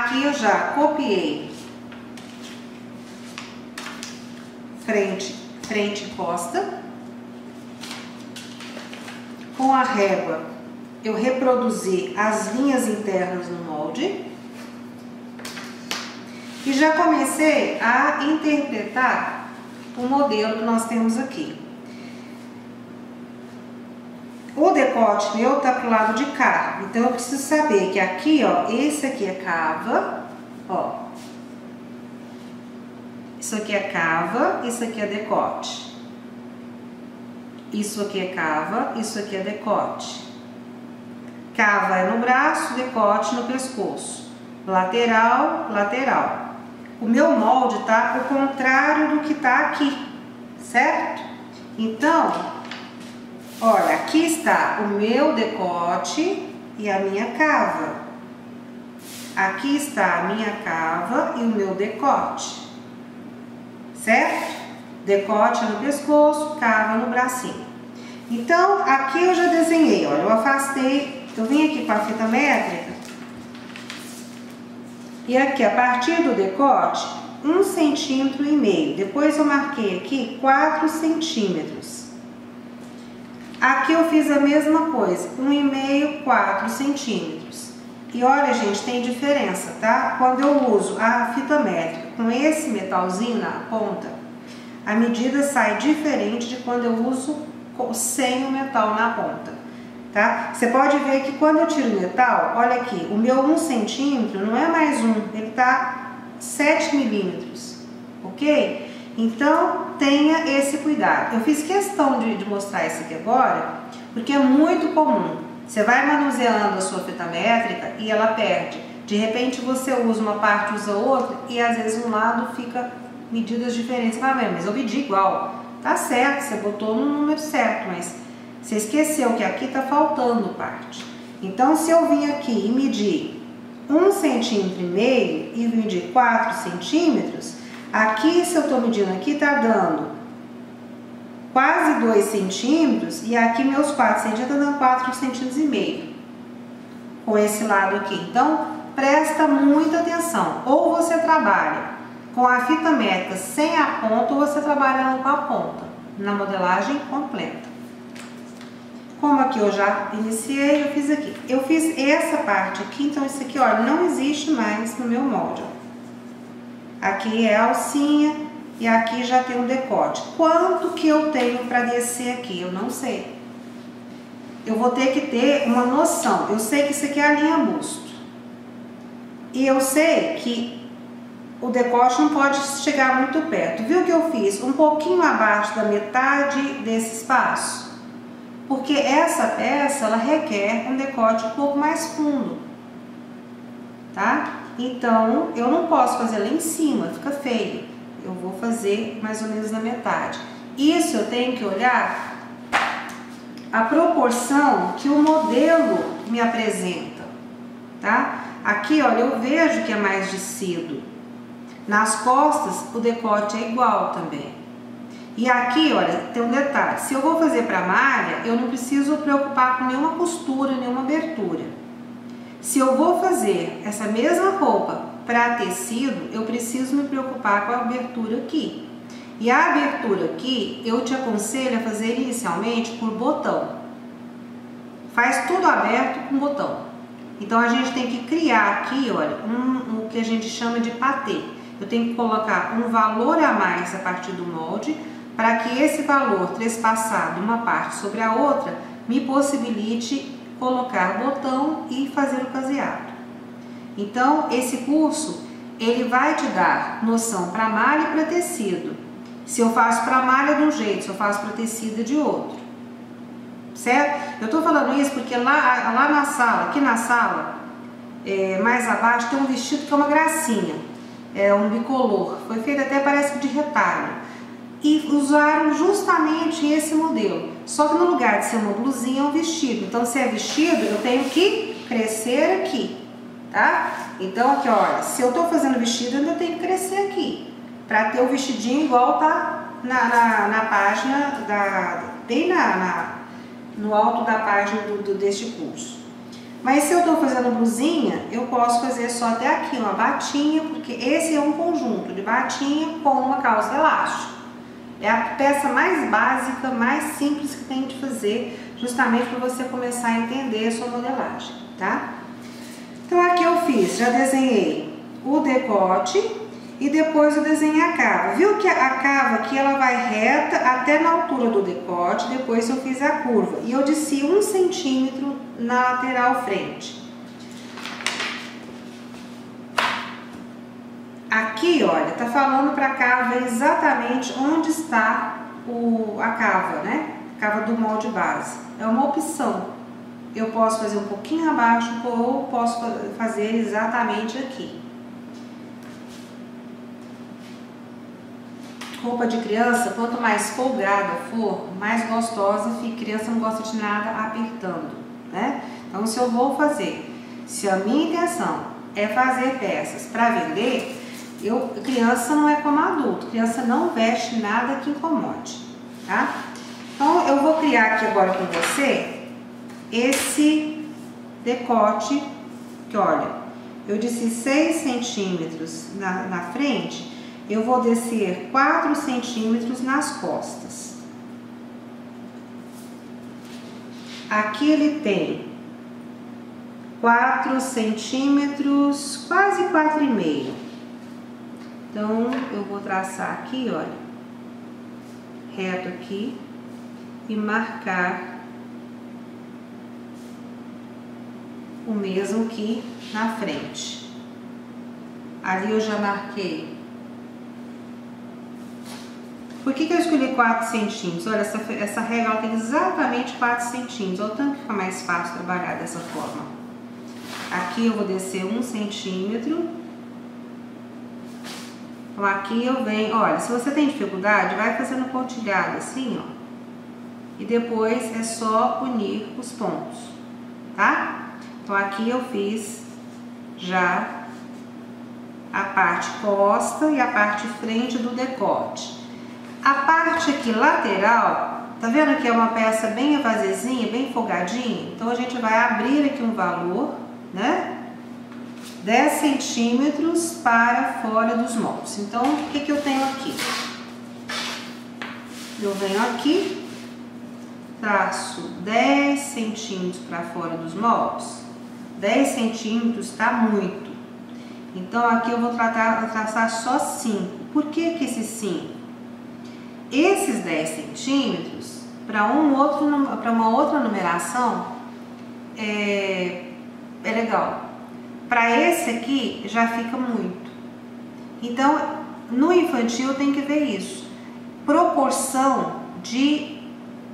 Aqui eu já copiei frente e costa. Com a régua, eu reproduzi as linhas internas no molde. E já comecei a interpretar o modelo que nós temos aqui. O decote meu tá pro lado de cá, então eu preciso saber que aqui, ó, esse aqui é cava, ó. Isso aqui é cava, isso aqui é decote. Isso aqui é cava, isso aqui é decote. Cava é no braço, decote no pescoço. Lateral, lateral. O meu molde tá ao contrário do que tá aqui, certo? Então, olha, aqui está o meu decote e a minha cava. Aqui está a minha cava e o meu decote, certo? Decote no pescoço, cava no bracinho. Então, aqui eu já desenhei, olha, eu afastei, eu vim aqui com a fita métrica. E aqui, a partir do decote, 1,5 cm. Depois eu marquei aqui 4 centímetros. Aqui eu fiz a mesma coisa, 1,5, 4 centímetros. E olha, gente, tem diferença, tá? Quando eu uso a fita métrica com esse metalzinho na ponta, a medida sai diferente de quando eu uso sem o metal na ponta, tá? Você pode ver que quando eu tiro o metal, olha aqui, o meu 1 centímetro não é mais 1, ele tá 7 milímetros, ok? Então, tenha esse cuidado. Eu fiz questão de mostrar isso aqui agora, porque é muito comum. Você vai manuseando a sua fita métrica e ela perde. De repente, você usa uma parte, usa outra, e às vezes um lado fica medidas diferentes. Você vai ver, mas eu medi igual. Tá certo, você botou no número certo, mas você esqueceu que aqui tá faltando parte. Então, se eu vim aqui e medir 1,5 cm e medir 4 centímetros, aqui, se eu tô medindo aqui, tá dando quase 2 centímetros, e aqui meus 4 centímetros tá dando 4,5 centímetros. Com esse lado aqui. Então, presta muita atenção. Ou você trabalha com a fita métrica sem a ponta, ou você trabalha com a ponta, na modelagem completa. Como aqui eu já iniciei, eu fiz aqui. Eu fiz essa parte aqui, então isso aqui, olha, não existe mais no meu molde. Aqui é a alcinha e aqui já tem um decote. Quanto que eu tenho para descer aqui? Eu não sei. Eu vou ter que ter uma noção. Eu sei que isso aqui é a linha busto. E eu sei que o decote não pode chegar muito perto. Viu que eu fiz? Um pouquinho abaixo da metade desse espaço. Porque essa peça, ela requer um decote um pouco mais fundo. Tá? Então, eu não posso fazer lá em cima, fica feio. Eu vou fazer mais ou menos na metade. Isso eu tenho que olhar a proporção que o modelo me apresenta, tá? Aqui, olha, eu vejo que é mais descido. Nas costas, o decote é igual também. E aqui, olha, tem um detalhe. Se eu vou fazer para malha, eu não preciso preocupar com nenhuma costura, nenhuma abertura. Se eu vou fazer essa mesma roupa para tecido, eu preciso me preocupar com a abertura aqui. E a abertura aqui, eu te aconselho a fazer inicialmente por botão. Faz tudo aberto com botão. Então, a gente tem que criar aqui, olha, o que a gente chama de patê. Eu tenho que colocar um valor a mais a partir do molde, para que esse valor trespassado uma parte sobre a outra, me possibilite colocar botão e fazer o caseado. Então, esse curso, ele vai te dar noção para malha e para tecido. Se eu faço para malha de um jeito, se eu faço para tecido de outro. Certo? Eu tô falando isso porque lá na sala, aqui na sala, mais abaixo, tem um vestido que é uma gracinha. É um bicolor. Foi feito até, parece que de retalho. E usaram justamente esse modelo. Só que no lugar de ser uma blusinha, é um vestido. Então, se é vestido, eu tenho que crescer aqui, tá? Então, aqui, olha, se eu tô fazendo vestido, eu tenho que crescer aqui. Pra ter o vestidinho igual tá na página, bem no alto da página deste curso. Mas se eu estou fazendo blusinha, eu posso fazer só até aqui, uma batinha, porque esse é um conjunto de batinha com uma calça elástica. É a peça mais básica, mais simples que tem de fazer, justamente para você começar a entender a sua modelagem, tá? Então aqui eu fiz, já desenhei o decote e depois eu desenhei a cava. Viu que a cava aqui ela vai reta até na altura do decote, depois eu fiz a curva. E eu desci 1 centímetro na lateral frente. Aqui, olha, tá falando para a cava exatamente onde está a cava, né? Cava do molde base. É uma opção. Eu posso fazer um pouquinho abaixo ou posso fazer exatamente aqui. Roupa de criança, quanto mais folgada for, mais gostosa fica. Criança não gosta de nada apertando, né? Então, se eu vou fazer, se a minha intenção é fazer peças para vender, criança não é como adulto, criança não veste nada que incomode, tá? Então, eu vou criar aqui agora com você esse decote, que olha, eu desci 6 centímetros na frente, eu vou descer 4 centímetros nas costas. Aqui ele tem 4 centímetros, quase 4,5. Então, eu vou traçar aqui, olha, reto aqui e marcar o mesmo que na frente. Ali eu já marquei. Por que eu escolhi 4 centímetros? Olha, essa régua ela tem exatamente 4 centímetros. Olha o tanto que fica mais fácil trabalhar dessa forma. Aqui eu vou descer 1 centímetro. Então, aqui eu venho, olha, se você tem dificuldade, vai fazendo pontilhada assim, ó. E depois é só unir os pontos, tá? Então, aqui eu fiz já a parte costa e a parte frente do decote. A parte aqui lateral, tá vendo que é uma peça bem evasezinha, bem folgadinha? Então, a gente vai abrir aqui um valor, né? 10 centímetros para fora dos moldes. Então, o que eu tenho aqui? Eu venho aqui, traço 10 centímetros para fora dos moldes. 10 centímetros tá muito. Então, aqui eu vou traçar só 5. Por que esses 5? Esses 10 centímetros, para uma outra numeração, é legal. Para esse aqui, já fica muito. Então, no infantil tem que ver isso. Proporção de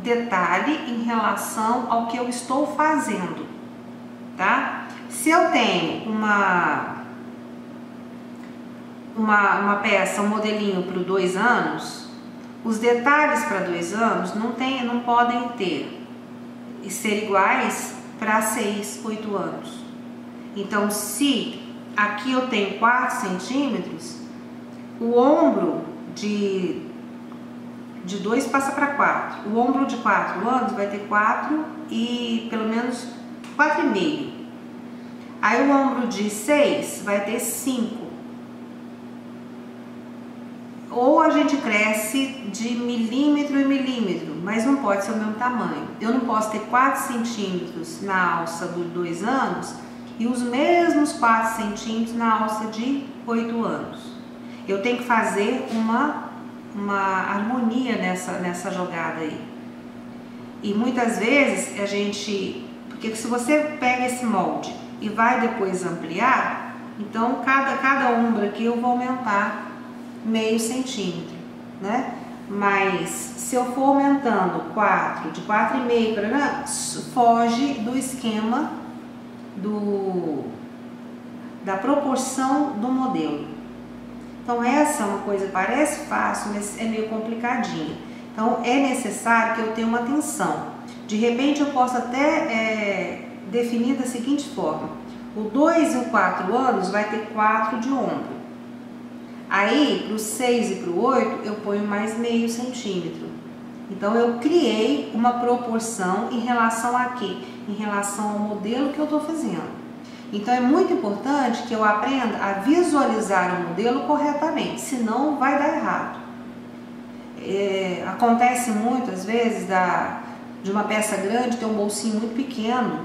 detalhe em relação ao que eu estou fazendo, tá? Se eu tenho uma peça, um modelinho para 2 anos, os detalhes para 2 anos não podem ser iguais para 6, 8 anos. Então, se aqui eu tenho 4 centímetros, o ombro de 2 passa para 4. O ombro de 4 anos vai ter 4 e pelo menos 4,5. Aí o ombro de 6 vai ter 5. Ou a gente cresce de milímetro em milímetro, mas não pode ser o mesmo tamanho. Eu não posso ter 4 centímetros na alça de 2 anos e os mesmos 4 centímetros na alça de 8 anos. Eu tenho que fazer uma harmonia nessa jogada aí. E muitas vezes porque se você pega esse molde e vai depois ampliar, então cada ombro aqui eu vou aumentar meio centímetro, né? Mas se eu for aumentando de 4,5 para foge do esquema da proporção do modelo. Então essa é uma coisa que parece fácil, mas é meio complicadinha. Então é necessário que eu tenha uma atenção. De repente eu posso até definir da seguinte forma: o 2 e o 4 anos vai ter 4 de ombro. Aí, para o 6 e para o 8, eu ponho mais meio centímetro. Então eu criei uma proporção em relação a quê? Em relação ao modelo que eu estou fazendo. Então é muito importante que eu aprenda a visualizar o modelo corretamente, senão vai dar errado. Acontece muitas vezes de uma peça grande ter um bolsinho muito pequeno,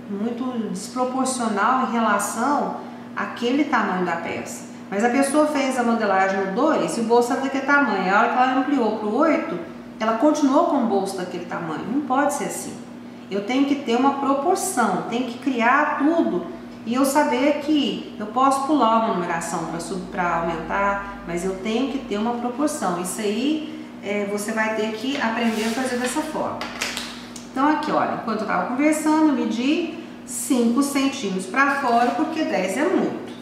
muito desproporcional em relação àquele tamanho da peça. Mas a pessoa fez a modelagem no 2 e o bolso era daquele tamanho. A hora que ela ampliou para o 8, ela continuou com o bolso daquele tamanho. Não pode ser assim. Eu tenho que ter uma proporção, tenho que criar tudo e eu saber que eu posso pular uma numeração para aumentar, mas eu tenho que ter uma proporção. Isso aí você vai ter que aprender a fazer dessa forma. Então aqui, olha, enquanto eu estava conversando, eu medi 5 centímetros para fora, porque 10 é muito.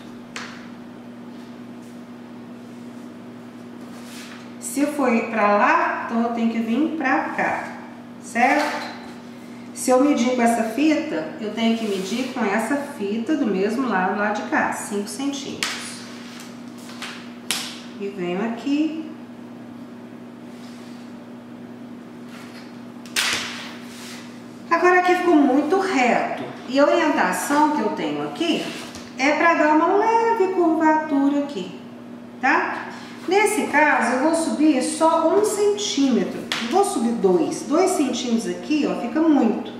Se eu for ir para lá, então eu tenho que vir para cá, certo? Se eu medir com essa fita, eu tenho que medir com essa fita do mesmo lado lá de cá, 5 centímetros. E venho aqui. Agora aqui ficou muito reto. E a orientação que eu tenho aqui é para dar uma leve curvatura aqui, tá? Nesse caso, eu vou subir só 1 centímetro. Vou subir 2 centímetros aqui, ó, fica muito.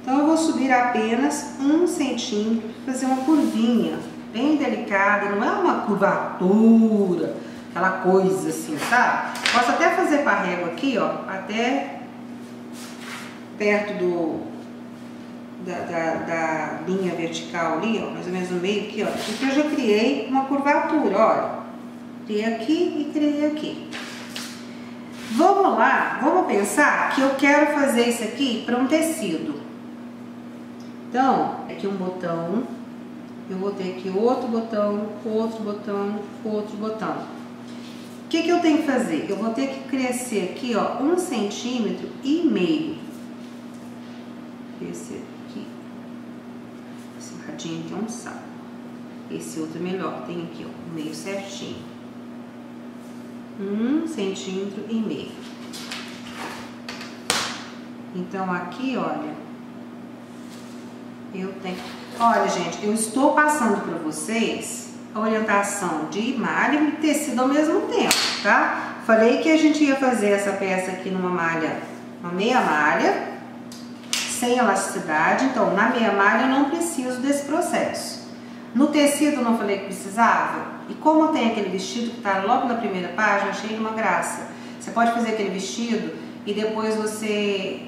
Então, eu vou subir apenas 1 centímetro, fazer uma curvinha bem delicada, não é uma curvatura, aquela coisa assim, sabe? Posso até fazer com a régua aqui, ó, até perto da linha vertical ali, ó, mais ou menos no meio aqui, ó, porque eu já criei uma curvatura, olha. Criei aqui e criei aqui. Vamos lá, vamos pensar que eu quero fazer isso aqui para um tecido. Então, aqui um botão, eu vou ter aqui outro botão, outro botão, outro botão. O que eu tenho que fazer? Eu vou ter que crescer aqui, ó, 1,5 centímetro. Crescer aqui. Esse radinho aqui é um saco. Esse outro é melhor, tem aqui, ó, meio certinho. 1,5 centímetro. Então aqui, olha, eu tenho... Olha, gente, eu estou passando para vocês a orientação de malha e tecido ao mesmo tempo, tá? Falei que a gente ia fazer essa peça aqui numa malha, uma meia malha, sem elasticidade. Então, na meia malha eu não preciso desse processo. No tecido eu não falei que precisava? E como tem aquele vestido que está logo na primeira página, achei uma graça. Você pode fazer aquele vestido e depois você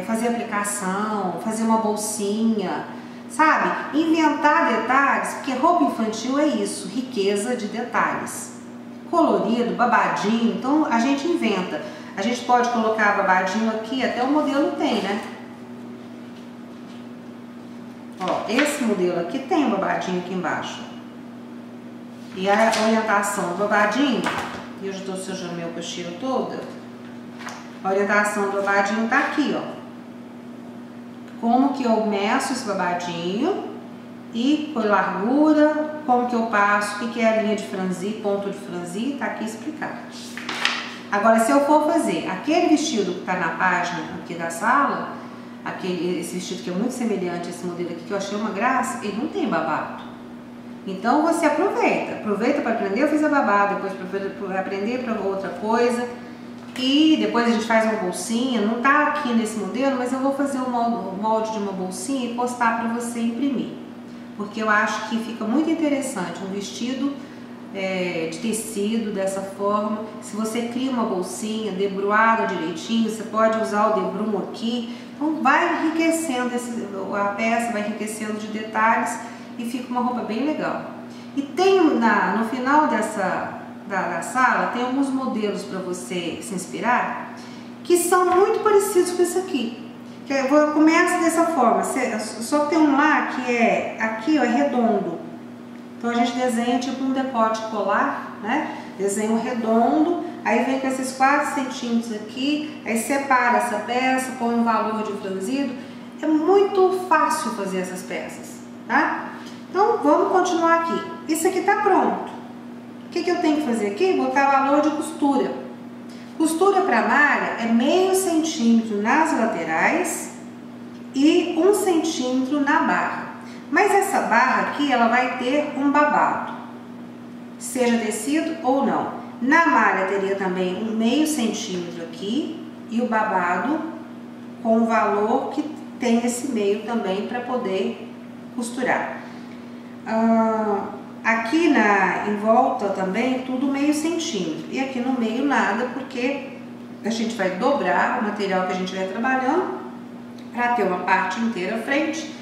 fazer aplicação, fazer uma bolsinha, sabe? Inventar detalhes, porque roupa infantil é isso, riqueza de detalhes. Colorido, babadinho, então a gente inventa. A gente pode colocar babadinho aqui, até o modelo tem, né? Ó, esse modelo aqui tem um babadinho aqui embaixo. E a orientação do babadinho, eu já estou sujando meu cocheiro toda, a orientação do babadinho tá aqui, ó. Como que eu meço esse babadinho e por largura, como que eu passo, o que é a linha de franzir, ponto de franzir, tá aqui explicado. Agora, se eu for fazer aquele vestido que tá na página aqui da sala, esse vestido que é muito semelhante a esse modelo aqui, que eu achei uma graça, ele não tem babado. Então você aproveita para aprender, eu fiz a babada, depois para aprender para outra coisa, e depois a gente faz uma bolsinha. Não tá aqui nesse modelo, mas eu vou fazer o molde de uma bolsinha e postar para você imprimir, porque eu acho que fica muito interessante um vestido de tecido dessa forma. Se você cria uma bolsinha debruada direitinho, você pode usar o debrumo aqui, então vai enriquecendo a peça, vai enriquecendo de detalhes e fica uma roupa bem legal. E tem no final da sala, tem alguns modelos para você se inspirar, que são muito parecidos com esse aqui. Começa dessa forma, só que tem um lá que aqui ó, é redondo. Então a gente desenha tipo um decote colar, né? Desenha um redondo, aí vem com esses 4 centímetros aqui, aí separa essa peça, põe um valor de franzido. É muito fácil fazer essas peças, tá? Então vamos continuar aqui. Isso aqui tá pronto. O que eu tenho que fazer aqui? Botar valor de costura. Costura para malha é meio centímetro nas laterais e 1 centímetro na barra. Mas essa barra aqui, ela vai ter um babado, seja tecido ou não. Na malha teria também um meio centímetro aqui e o babado com o valor que tem esse meio também para poder costurar. Aqui em volta também tudo meio centímetro e aqui no meio nada, porque a gente vai dobrar o material que a gente vai trabalhando para ter uma parte inteira à frente.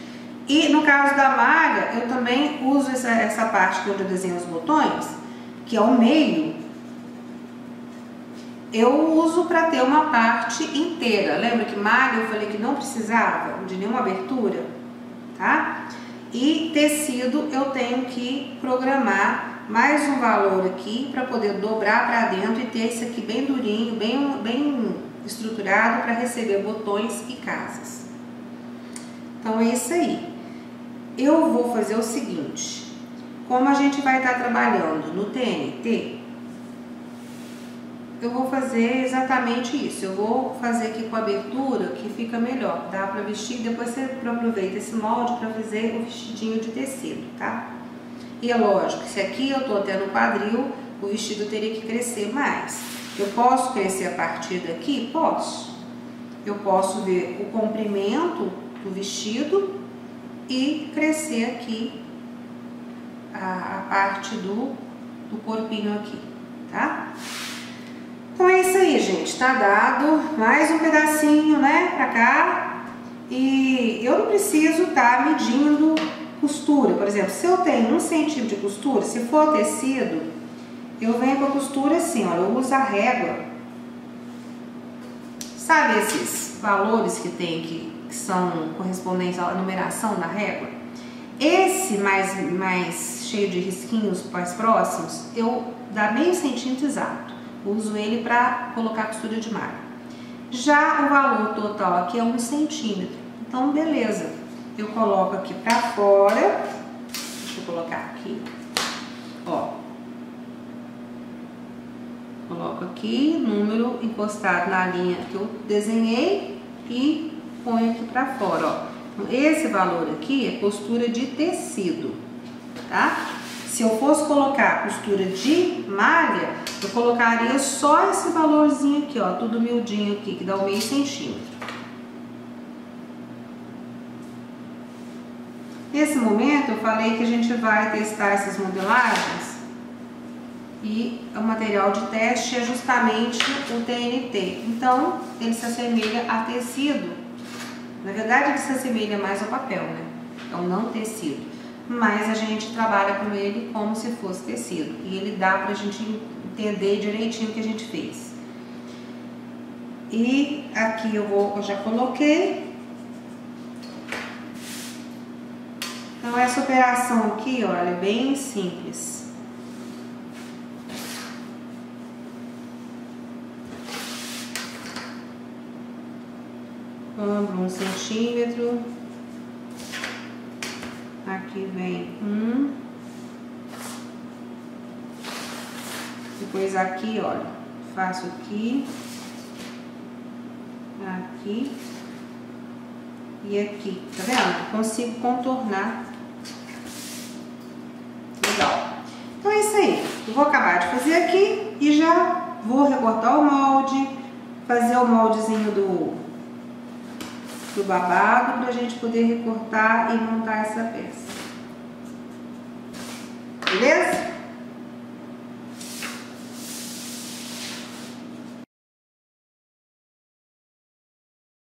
E no caso da malha, eu também uso essa parte onde eu desenho os botões, que é o meio, eu uso para ter uma parte inteira. Lembra que malha eu falei que não precisava de nenhuma abertura, tá? E tecido eu tenho que programar mais um valor aqui para poder dobrar para dentro e ter esse aqui bem durinho, bem estruturado para receber botões e casas. Então é isso aí. Eu vou fazer o seguinte, como a gente vai estar trabalhando no TNT, eu vou fazer exatamente isso. Eu vou fazer aqui com a abertura que fica melhor, dá para vestir, depois você aproveita esse molde para fazer o vestidinho de tecido, tá? E é lógico, se aqui eu tô até no quadril, o vestido teria que crescer mais. Eu posso crescer a partir daqui? Posso. Eu posso ver o comprimento do vestido e crescer aqui a parte do corpinho aqui, tá? Então é isso aí, gente, tá dado mais um pedacinho, né, pra cá. E eu não preciso tá medindo costura. Por exemplo, se eu tenho 1 centímetro de costura, se for tecido, eu venho com a costura assim, ó, eu uso a régua. Sabe esses valores que tem que são correspondentes à numeração da régua? Esse mais cheio de risquinhos mais próximos, eu dá meio centímetro exato. Uso ele para colocar costura de malha. Já o valor total aqui é 1 centímetro. Então, beleza. Eu coloco aqui para fora. Deixa eu colocar aqui. Ó. Coloco aqui, número encostado na linha que eu desenhei e ponho aqui para fora, ó. Então, esse valor aqui é costura de tecido, tá? Se eu fosse colocar costura de malha, eu colocaria só esse valorzinho aqui, ó, tudo miudinho aqui, que dá o meio centímetro. Nesse momento, eu falei que a gente vai testar essas modelagens e o material de teste é justamente o TNT. Então, ele se assemelha a tecido. Na verdade, ele se assemelha mais ao papel, né? É um não tecido. Mas a gente trabalha com ele como se fosse tecido. E ele dá pra gente entender direitinho o que a gente fez. E aqui eu já coloquei. Então essa operação aqui, olha, é bem simples. Ombro 1 centímetro. Aqui vem 1. Depois aqui, olha, faço aqui, aqui e aqui, tá vendo? Consigo contornar. Legal. Então é isso aí. Eu vou acabar de fazer aqui e já vou recortar o molde, fazer o moldezinho do babado pra gente poder recortar e montar essa peça. Beleza?